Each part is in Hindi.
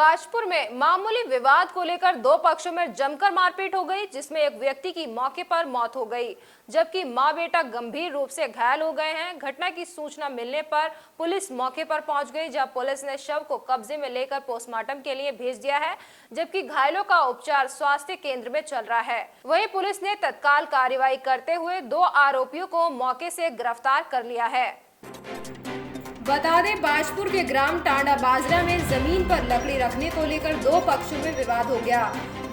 बाजपुर में मामूली विवाद को लेकर दो पक्षों में जमकर मारपीट हो गई, जिसमें एक व्यक्ति की मौके पर मौत हो गई जबकि मां बेटा गंभीर रूप से घायल हो गए हैं। घटना की सूचना मिलने पर पुलिस मौके पर पहुंच गई, जहां पुलिस ने शव को कब्जे में लेकर पोस्टमार्टम के लिए भेज दिया है, जबकि घायलों का उपचार स्वास्थ्य केंद्र में चल रहा है। वहीं पुलिस ने तत्काल कार्रवाई करते हुए दो आरोपियों को मौके से गिरफ्तार कर लिया है। बता दें, बाजपुर के ग्राम टांडा बाजरा में जमीन पर लकड़ी रखने को लेकर दो पक्षों में विवाद हो गया।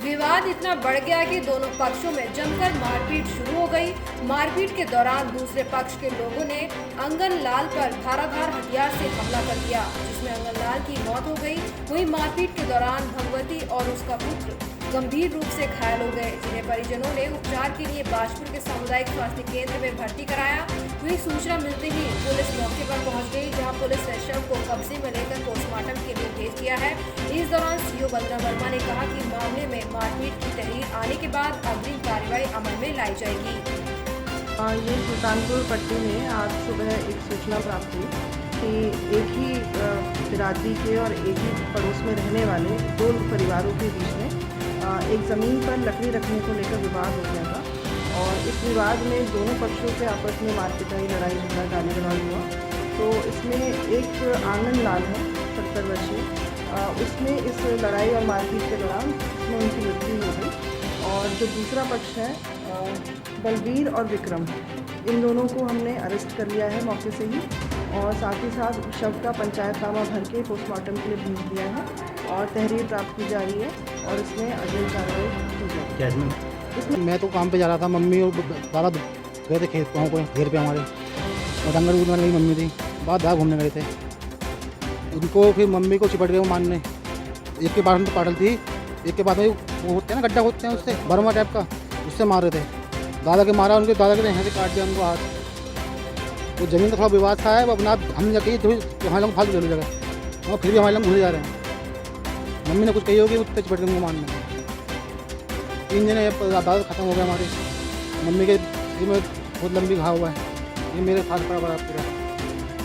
विवाद इतना बढ़ गया कि दोनों पक्षों में जमकर मारपीट शुरू हो गई। मारपीट के दौरान दूसरे पक्ष के लोगों ने अंगन लाल पर धाराधार हथियार से हमला कर दिया, जिसमें अंगन लाल की मौत हो गई। वहीं मारपीट के दौरान भगवती और उसका पुत्र गंभीर रूप से घायल हो गए, जिन्हें परिजनों ने उपचार के लिए बाजपुर के सामुदायिक स्वास्थ्य केंद्र में भर्ती कराया। वहीं सूचना मिलते ही पुलिस मौके पर पहुंच गई, जहां पुलिस ने शव को कब्जे में लेकर पोस्टमार्टम के लिए भेज दिया है। इस दौरान सीओ बलराम वर्मा ने कहा कि मामले में मारपीट की तहरीर आने के बाद अग्रिम कार्रवाई अमल में लाई जाएगी। ये सुल्तानपुर पट्टी में आज सुबह एक सूचना प्राप्त हुई कि एक ही बिरादरी के और एक ही पड़ोस में रहने वाले दो परिवारों के बीच में एक ज़मीन पर लकड़ी रखने को लेकर विवाद हो गया था और इस विवाद में दोनों पक्षों के आपस में मारपीटाई, लड़ाई झगड़ा, गाली गलौज हुआ। तो इसमें एक आंगन लाल है 70 वर्षीय, उसमें इस लड़ाई और मारपीट के दौरान उसमें उनकी मृत्यु हो गई। और जो दूसरा पक्ष है बलबीर और विक्रम, इन दोनों को हमने अरेस्ट कर लिया है मौके से ही, और साथ ही साथ शव का पंचायतनामा भर के पोस्टमार्टम के लिए भेज दिया है और तहरीर प्राप्त की जा रही है और इसमें अग्रिम कार्रवाई हो जाएगी। इसमें मैं तो काम पे जा रहा था, मम्मी और दादा गए थे खेत गाँव को घेर पे हमारे, और डंगर उधर मेरी मम्मी थी, बाहर घूमने गए थे। उनको फिर मम्मी को चिपट गए वो मारने, एक के बाद तो पाटल थी, एक के बाद में वो होते हैं ना गड्ढा होते हैं उससे बर्मा टाइप का, उससे मार रहे थे। दादा के मारा, उनके दादा के यहाँ से काट दिया उनको हाथ। वो ज़मीन का थोड़ा विवाद था है, वो अपना हम जाके थोड़ी हमारे लोग फालतू चली जगह, और फिर भी हमारे लोग घूरे जा रहे हैं। मम्मी ने कुछ कही होगी, उससे चिपट के उनको मारने। 3 जने दादा खत्म हो गए हमारे, मम्मी के सिर में बहुत लंबी घाव हुआ है, ये मेरे साथ पड़ा पूरा।